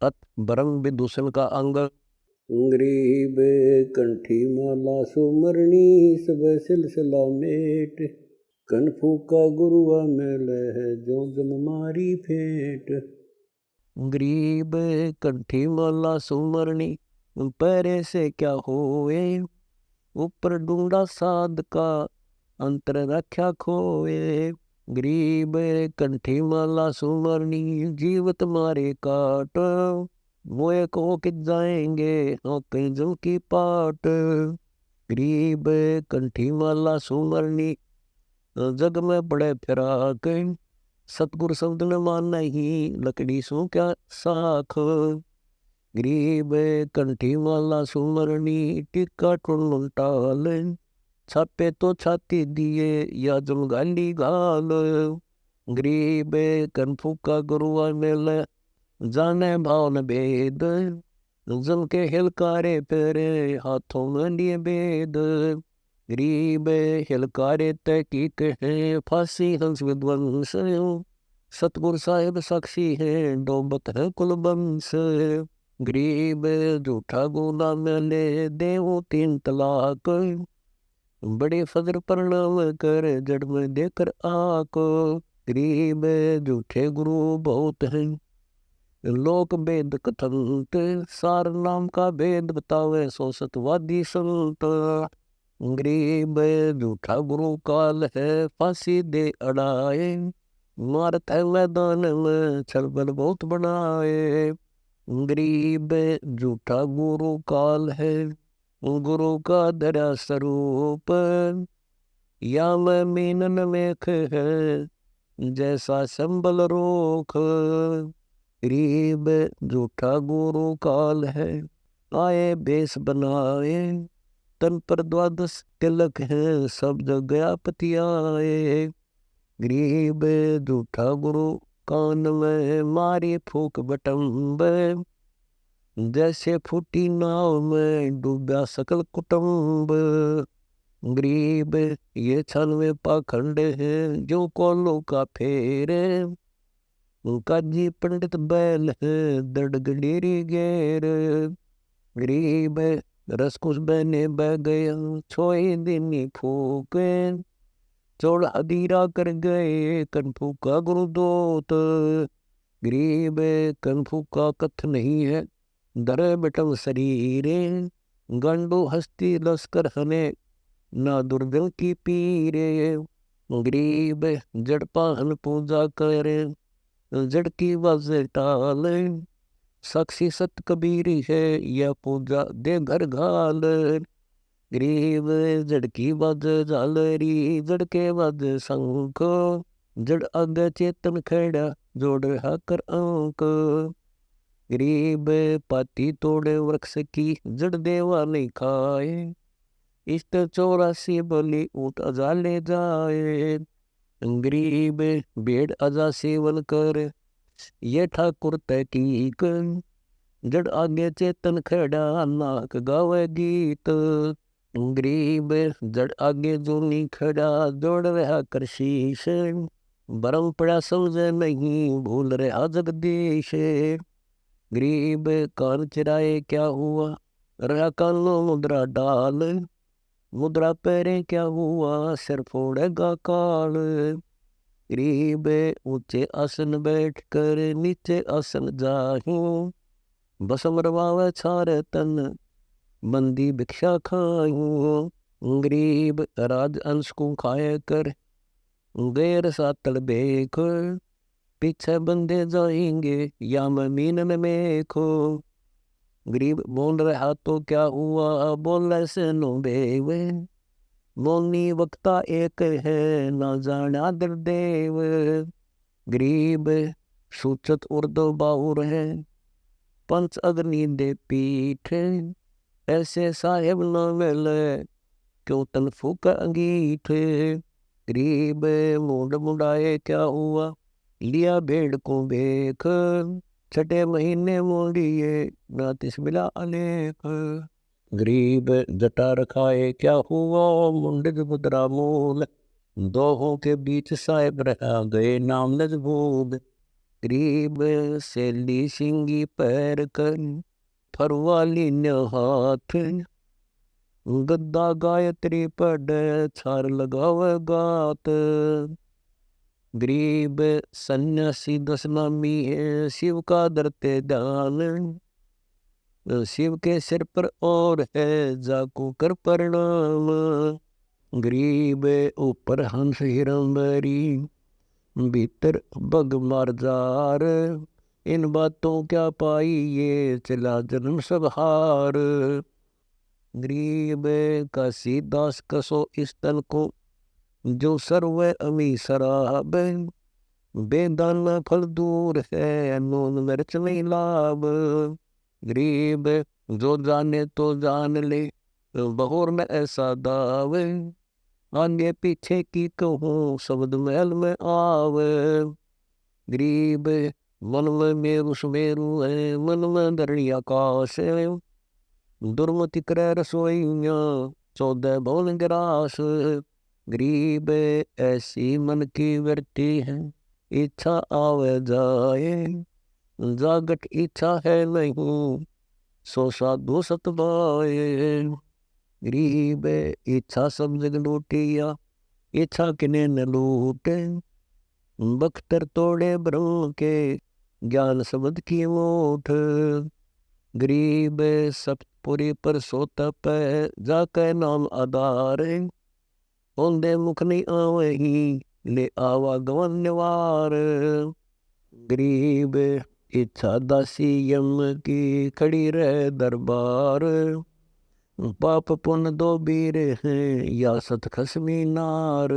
अत बरंग विदूषण का अंग। गरीब कंठी माला सुमरनी सब सिलसिला मेट। कन फूका गुरुआ मेल है जो जम मारी फेंट। गरीब कंठी माला सुमरनी पैरे से क्या होए। ऊपर ढूंढा साध का अंतर रख्या खोए। गरीब कंठी माला सुमरनी जीवत मारे काट। मोए को कि जाएंगे हाँ कहीं जल की पाट। गरीब कंठी माला सुमरनी जग में बड़े फिराक। सतगुरु शब्द न मान ही लकड़ी सो क्या साख। गरीब कंठी माला सुमरनी टिक्का टुन टाल। छापे तो छाती दिए या जमगाली घाल। गरीब कन फूका गुरुआ मेल जाने भावन भेद। जल के हिलकारे पेरे हाथों में लिए बेद। गरीब हिलकारे तहकीक है फांसी हंस विध्वंस। सतगुरु साहिब साक्षी है डोबत है कुल बंस। गरीब झूठा गुना मेले देवो 3 तलाक। बड़े फजर प्रणाम कर जड़ में देकर आको। गरीब झूठे गुरु बहुत हैं लोक वेद कथंत। सार नाम का वेद बतावे सो सतवादी संत। गरीब झूठा गुरु काल है फांसी दे अड़ाए। मारत है मैदान में छलबल बहुत बनाए। गरीब झूठा गुरु काल है गुरु का दरा स्वरूप। या मैं मीनन मेख है जैसा संबल रोख। गरीब झूठा गुरु काल है आए बेस बनाए। तन पर 12 तिलक है सब जगह पतियाए। गरीब झूठा गुरु कान में मारी फूक बटम्ब। जैसे फूटी नाव में डूबा सकल कुटुंब। गरीब ये 96 पाखंड है जो कोलों का फेरे। काजी पंडित बैल है दर्द गडेरी गेर। गरीब रसकुश बहने बह गया छोए दिनी फूक। चोड़ अधीरा कर गए कनफू का गुरुदोत। गरीब कनफू का कथ नहीं है दर बटम शरीरे। गंडो हस्ती लश्कर हने ना दुर्जल की पीरे। गरीब जड़ पाहन पूजा करे जड़ की बाजे टाल। साक्षी सत कबीर है यह पूजा दे घर घाल। गरीब जड़ की बाज झालरी जड़ के बाज शंख। जड़ आगे चेतन खेड़ा जोड़ रहा कर अंक। गरीब पाती तोड़े वृक्ष की जड़ देवा नहीं खाए। इष्ट 84 बलि ऊट अजा ले जाए। गरीब भेड़ अजा सेवन कर ये ठाकुर तहकीक। जड़ आगे चेतन खड़ा नाक गावे गीत। गरीब जड़ आगे जो नहीं खड़ा जोड़ रहा कर शीश। बरम पड़ा समझे नहीं भूल रहा जगदीश। गरीब कान चिराए क्या हुआ रहा कानो मुद्रा डाल। मुद्रा पैरे क्या हुआ सिर फोड़ेगा काल। गरीब ऊंचे आसन बैठ कर नीचे आसन जाहूं। बसम रवावे छारे तन बंदी भिक्षा खाऊं। गरीब राज अंश को खाए कर गैर सातल बेख। पीछे बंदे जाएंगे या मैं मीन में मेखो। गरीब बोल रहा तो क्या हुआ बोले से नो बेवे। मौनी वक्ता एक है ना जाना दरदेव। गरीब सूचत उर्दो बाउर है पंच अग्नि दे पीठ। ऐसे साहेब न मिले क्यों तन फूक अंगीठ। गरीब मुंड मुंडाए क्या हुआ लिया भेड़ को बेख। छठे महीने मोड़िए ना तिस मिला अलेख। गरीब जटा रखाए क्या हुआ मुंडित मुद्रा मूल। दोहों के बीच साहेब रहा गए नाम नजबूद। गरीब सैली सिंगी पैर कर फरवाली न हाथ, गद्दा गायत्री पढ़ छार लगावे गात। गरीब सन्यासी दस नामी है, शिव का धरते ध्यान, शिव के सिर पर और है जाको कर प्रणाम। गरीब ऊपर हंस हिरंबरी, भीतर बग मार जार, इन बातों क्या पाई ये चला जन्म सब हार। गरीब काशी दास कसो इस तन को, जो सर्व अमी शराब, बेदाना फल दूर है नून मिर्च नहीं लाभ। गरीब जो जाने तो जान ले, बहोर में ऐसा दावे, आगे पीछे की कहूँ शब्द महल में आवे। गरीब मन में मेरु सुमेरु है, मन में धरणी आकाश है, दुर्मति करे रसोइया 14 भवन गिरास। गरीब ऐसी मन की वृत्ति है, इच्छा आवे जाए, जागट इच्छा है नहीं, सो साधु सतबाए। गरीब इच्छा सब जग लूटिया, इच्छा किने न लूटे, बख्तर तोड़े ब्रह्म के ज्ञान शब्द की ओठ। गरीब सतपुरी पर सोता पे जाके नाम आधार, ओंदे मुख नहीं आवे ही ले आवा गवन निवार। गरीब इच्छा दासी यम की खड़ी रहे दरबार, पाप पुण्य दो बीर हैं या सत खसमी नार।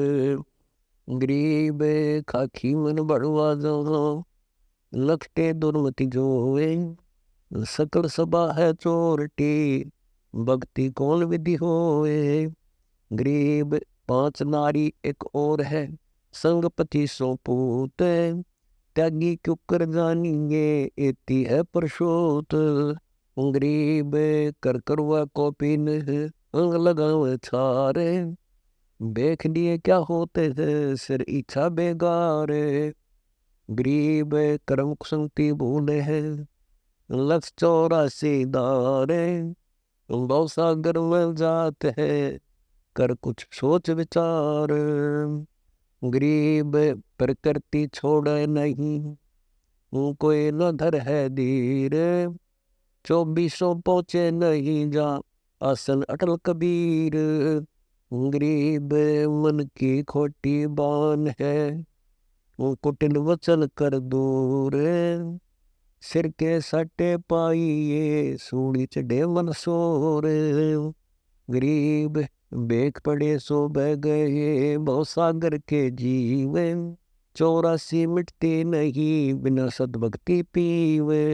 गरीब खाखी मन बड़वा जो लखटे दुर्मति जोवे, सकल सभा है चोरटी भक्ति कौन विधि होए। गरीब 5 नारी एक और है, संगपति सो पूत, त्यागी क्यों कर जानिए एती है परशोत। गरीब कर करवा कॉपिन अंग लगावे छारे, देख लिए क्या होते हैं सिर इच्छा बेगारे। गरीब कर्म संगति भूले हैं, लक्ष्य 84 दारे, बहु सागर में जात है कर कुछ सोच विचार। गरीब प्रकृति छोड़े नहीं, कोई न धर है धीर, 24 पहुँचे नहीं जा आसन अटल कबीर। गरीब मन की खोटी बान है, कुटिल वचन कर दूर, सिर के सटे पाइए सूड़ी चढ़े मन सोर। गरीब बेख पड़े सो बह गए बहु सागर के जीवे, 84 मिटते नहीं बिना सद्भक्ति पीवे।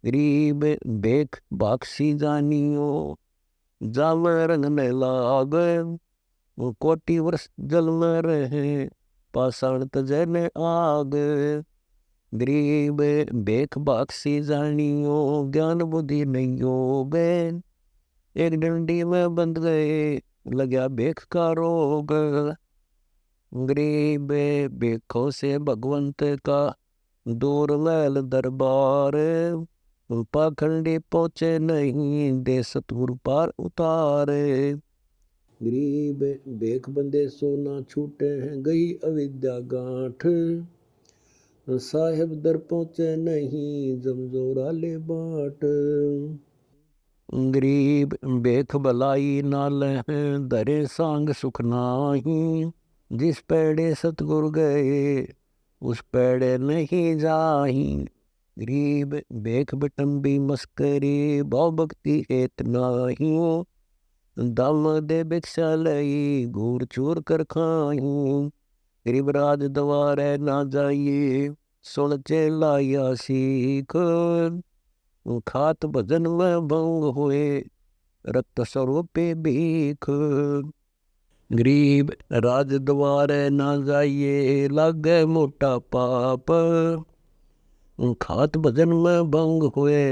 गरीब बेख बाक्सी जानियो जावे रंग न लागे, कोटि वर्ष जल में रहे पाषाण तजे ने आग। गरीब बेख बाक्सी जानियो ज्ञान बुद्धि नहीं होगे, एक डंडी में बंध गए लगा बेख का रोग। गरीब बेखों से भगवंत का दूर महल दरबार, पाखंडी पहुँचे नहीं दे सतगुरु पार उतारे। गरीब बेख बंदे सोना छूटे हैं गई अविद्या गांठ, साहेब दर पहुँचे नहीं जमजोरा ले बाट। गरीब बेख भलाई नाल दरे सांग सुख नाही, जिस पेड़े सतगुरु गए उस पेड़े नहीं जाही। गरीब बेख बटम्बी मस्करी भाव भक्ति हेत नाही, दाम दे भिक्षा लई घूर चूर कर खाही। गरीब राज द्वारे ना जाइए सुन चेलाया सीख, खात भजन में भंग हुए रक्त स्वरूप भीख। गरीब राज द्वारे ना जाइए लागे मोटा पाप, खात भजन में भंग हुए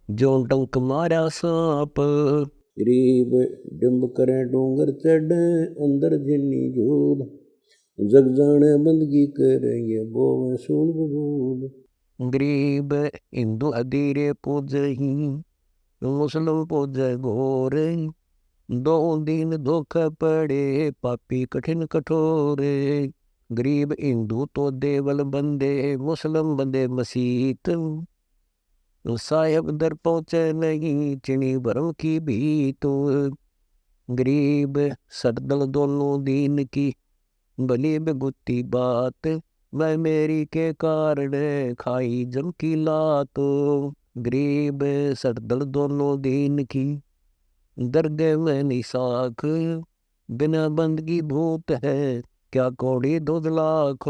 जो डंक मारा सांप। गरीब डिम्ब करें डूंगर चढ़ अंदर जिन्नी जोर, जग जाने बंदगी करेंगे बोवे सुन बबूल। गरीब हिंदू अधीरे पूजही मुस्लिम पूजे घोर, दो दीन धोखे पड़े पापी कठिन कठोरे। गरीब हिंदू तो देवल बंदे मुस्लिम बंदे मसीत, साहेब दर पहुंचे नहीं चिनी भरम की भीत। गरीब सरदल दोनों दीन की भली बेगुती बात, मैं मेरी के कारण खाई जम की लात। गरीब सरदल दोनों दीन की दरगे में निसाख, बिना बंदगी भूत है क्या कौड़ी 2 लाख।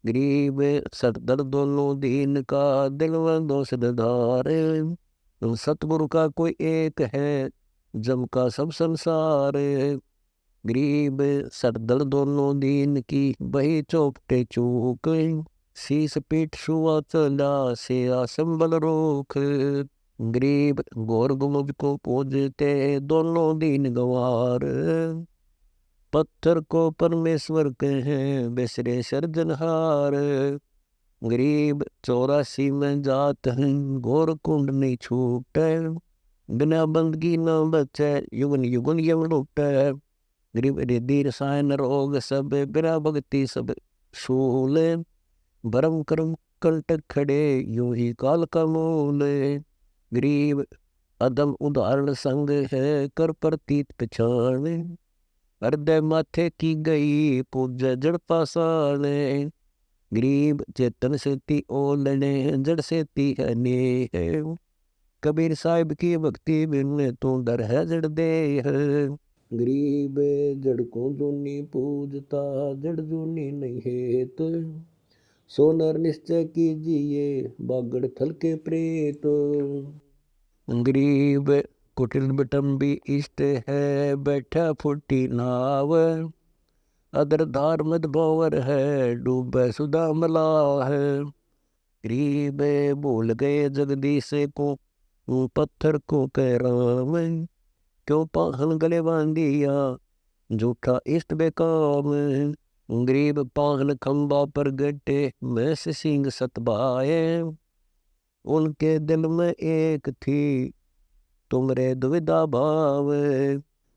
गरीब सरदल दोनों दीन का दिल में दोष धार, सतगुरु का कोई एक है जम का सब संसार। गरीब सरदल दोनों दीन की बही चौपटे चूक, शीस पीठ सुआ चला से असंबल रोक। गरीब गौर गुमुज को पूजते दोनों दीन गंवार, पत्थर को परमेश्वर कहें बेसरे सर्जनहार। गरीब 84 में जात हैं घोर कुंड नहीं छूटे, बिना बंदगी न बचे युगन युगन यम लूटे। गरीब रिद्धि रसायन रोग सब बिना भक्ति सब शूल, भरम कर्म कंटक खड़े यूं ही काल का मूल। गरीब अदम उदाहरण संग है कर प्रतीत पछाण, हृदय माथे की गई पूज जड़ पाषाण। गरीब चेतन से ती ओलने जड़ से ती है नेह, कबीर साहिब की भक्ति बिन तू डर है जड़ दे। गरीब जड़ को जूनी पूजता जड़ जूनी नहीं हेत, सोनर निश्चय कीजिए बागड़ थल के प्रेत। गरीब कुटिल बिटम्बी इष्ट है बैठा फुटी नाव, अदर धार मद भंवर है डूबे सुधा मला है। गरीब भूल गए जगदीश को पत्थर को कह राम, क्यों पाहन गले बांधिया झूठा इष्ट बेकाम। गरीब पाहन खंबा पर गटे मैं से सिंह सतबाए, उनके दिल में एक थी तुमरे दुविधा भाव।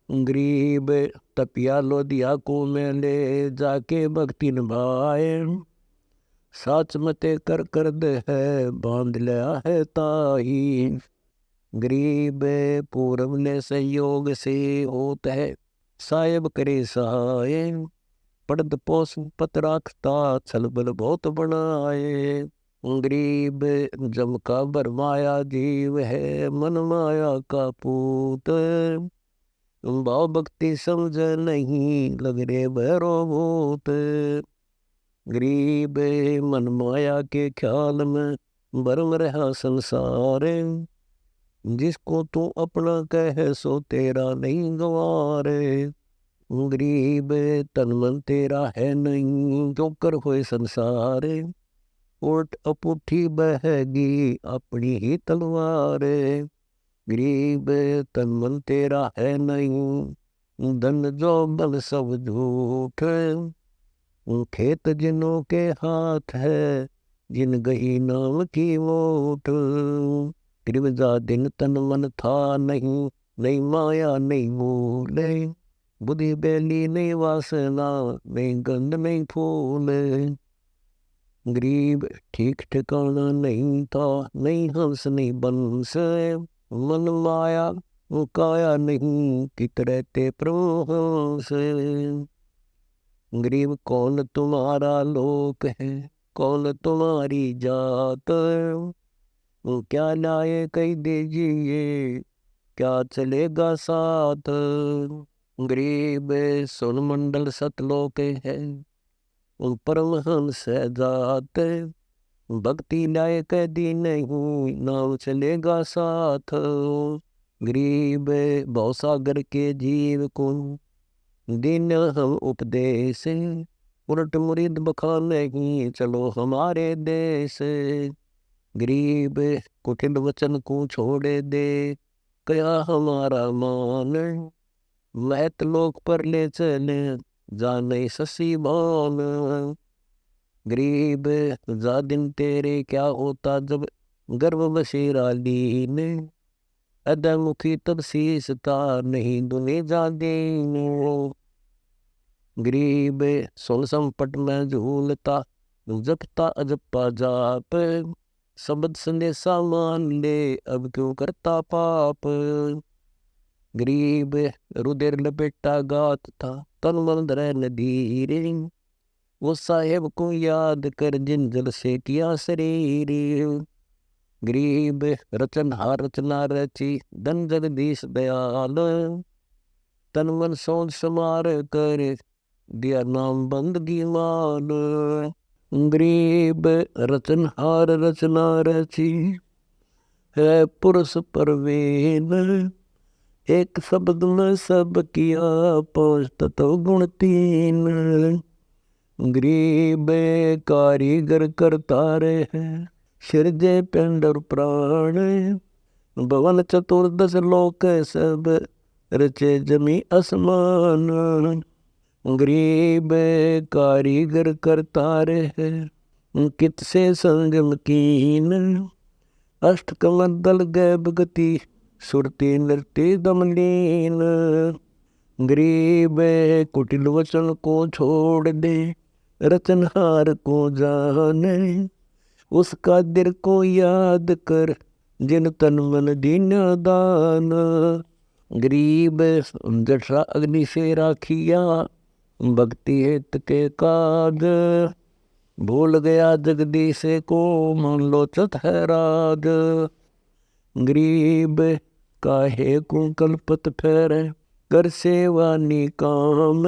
गरीब तपिया लोदिया को में ले जाके भक्ति निभाए, साच मते कर दे है बांध लिया है ताही। गरीब पूरब ने संयोग से होत है साहेब करे सहाय, पड़द पोस पत राखता छल बल बहुत बनाए। गरीब जम का बरमाया जीव है मन माया का पूत, भाव भक्ति समझ नहीं लग रे भैरो भूत। गरीब मन माया के ख्याल में भरम रहा संसार, जिसको तू अपना कह सो तेरा नहीं गवारे। गरीब तन मन तेरा है नहीं जो कर होए संसार, उल्ट अपुठी बहेगी अपनी ही तलवार। गरीब तन मन तेरा है नहीं धन जो बल सब झूठ, खेत जिनों के हाथ है जिन गई नाम की वोट। गरीब जा दिन तन मन था नहीं नहीं माया नहीं मूल, बुद्धि बेली नहीं वासना नहीं गंध नहीं फूल। गरीब ठीक ठिकाना नहीं था नहीं हंस नहीं बंस, मन माया काया नहीं कित रहते प्रभु हंस। गरीब कौन तुम्हारा लोक है कौन तुम्हारी जात, क्या लाए कही दीजिए क्या चलेगा साथ। गरीब सुन मंडल सतलोक है उन परमहंस जात, भक्ति लाए कह दी नहीं नाम चलेगा साथ। गरीब भवसागर के जीव को दिन हम उपदेश, उलट मुरीद बखाने ही चलो हमारे देश। गरीब कुटिल वचन को छोड़े दे कया हमारा मान, महत लोक पर ले चले जाने ससी मान। गरीब जा दिन तेरे क्या होता जब गर्व बशीरा लीन। अदमुखी तब शीसता नहीं दुनि जा दीन। गरीब सुन संपट में झूलता जपता अजपा जाप। शब्द संदेशा मान ले अब क्यों करता पाप। गरीब रुधिर लपेटा गात था तन मन धरे नदीर। वो साहेब को याद कर जिन जल से किया शरीर। गरीब रचनहार रचना रची धन जगदीश दयाल। तन मन सोच समार कर दिया नाम बंदगी माल। गरीब रचनहार रचना रची है पुरुष परवीन। एक शब्द में सब किया पांच तत्व गुण तीन। गरीब कारीगर करतारे है सिरजे पिंड और प्राण। भवन चतुर्दश लोक सब रचे जमी आसमान। गरीब कारीगर करतारे है कित से संगम कीन। अष्ट कमर दल गए भगति सुरती नृत्य दमलीन। गरीब कुटिल वचन को छोड़ दे रचनहार को जाने। उसका दिल को याद कर जिन तन मन दीन दान। गरीब जठरा अग्नि से राखिया भक्ति हित के काज। भूल गया जगदीश को मन लोचत है राज। गरीब काहे को कल्पत फेरे कर सेवा निकाम।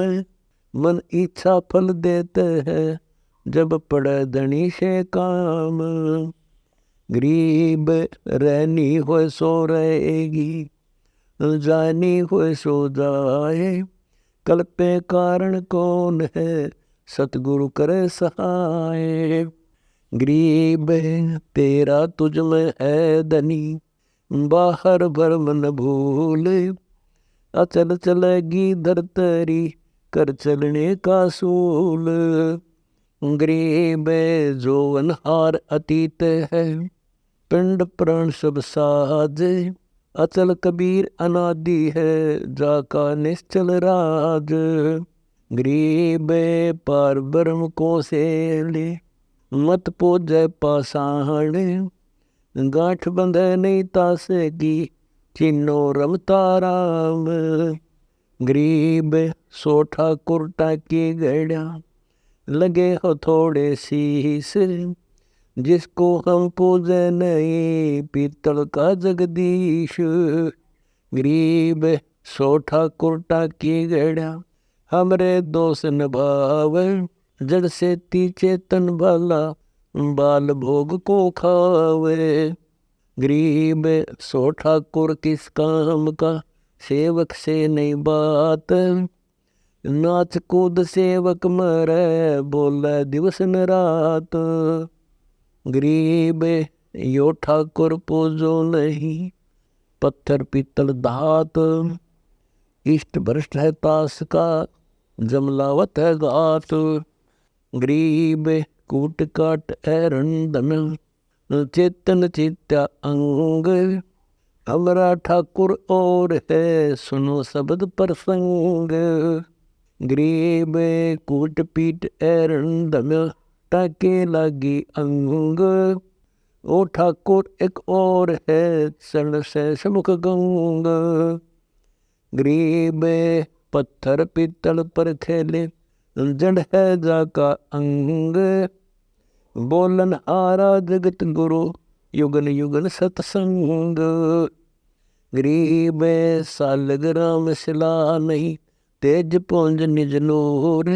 मन इच्छा फल देते हैं जब पड़े धनी से काम। गरीब रहनी हो सो रहेगी जानी हो सो जाए। कल्पे कारण कौन है सतगुरु करे सहाय। गरीब तेरा तुझ में है धनी बाहर भरम न भूल। अचल चलेगी धरतरी कर चलने का सूल। गरीब जोवनहार अतीत है पिंड प्राण सब साज। अचल कबीर अनादि है जाका निश्चल राज। गरीब पार ब्रह्म को से ले मत पूजय पाषाण। गांठ बंधे नहीं तासे की चिन्नो रमता राम। गरीब सो ठाकुर टाकी गढ़ा लगे हो थोड़े शीस। जिसको हम पूजे नहीं पीतल का जगदीश। गरीब सो ठाकुर टाकी गढ़ा हमरे दोष नभाव। जड़ से ती चेतन भला बाल भोग को खावे। गरीब सो ठाकुर किस काम का सेवक से नहीं बात। नाच कूद सेवक मरे बोले दिवस न रात। गरीब यो ठाकुर पूजो नहीं पत्थर पीतल धात। इष्ट भ्रष्ट है तास का जमलावत है गात। गरीब कूट काट ऐरण धन चेतन चित्या अंग। हमारा ठाकुर और है सुनो शब्द प्रसंग। गरीब कूट पीट ऐरण धन टाके लागी अंग। ओ ठाकुर एक और है चरण से समुख गंग। गरीब पत्थर पीतल पर खेले जड़ है जाका अंग। बोलन हारा जगत गुरु युगन युगन सत्संग। गरीब सालग्राम शिला नहीं तेज पुंज निज नूर।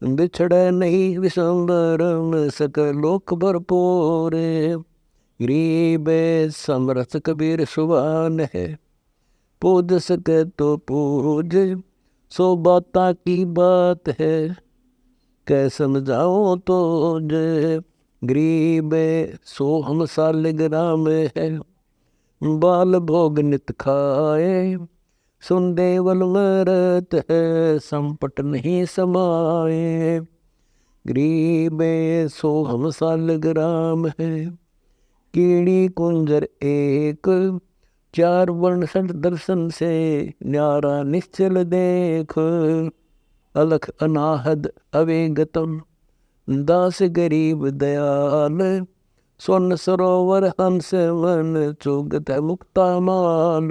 बिछड़े नहीं विश्वम्बरम सकल लोक भरपूर। गरीब समरथ कबीर सुभान है पूज सके तो पूज। सो बाता की बात है कै समझाओ तो जे। गरीब सो हम सालग्राम है बाल भोग नित खाए। सुन देवल मरत है, संपट नहीं समाए। गरीब सो हम सालग्राम है, कीड़ी कुंजर एक। चार वर्ण षट दर्शन से, न्यारा निश्चल देख। अलख अनाहद अवेगतम, दास गरीब दयाल। स्वर्ण सरोवर हंस मन, चुगत मुक्ता माल।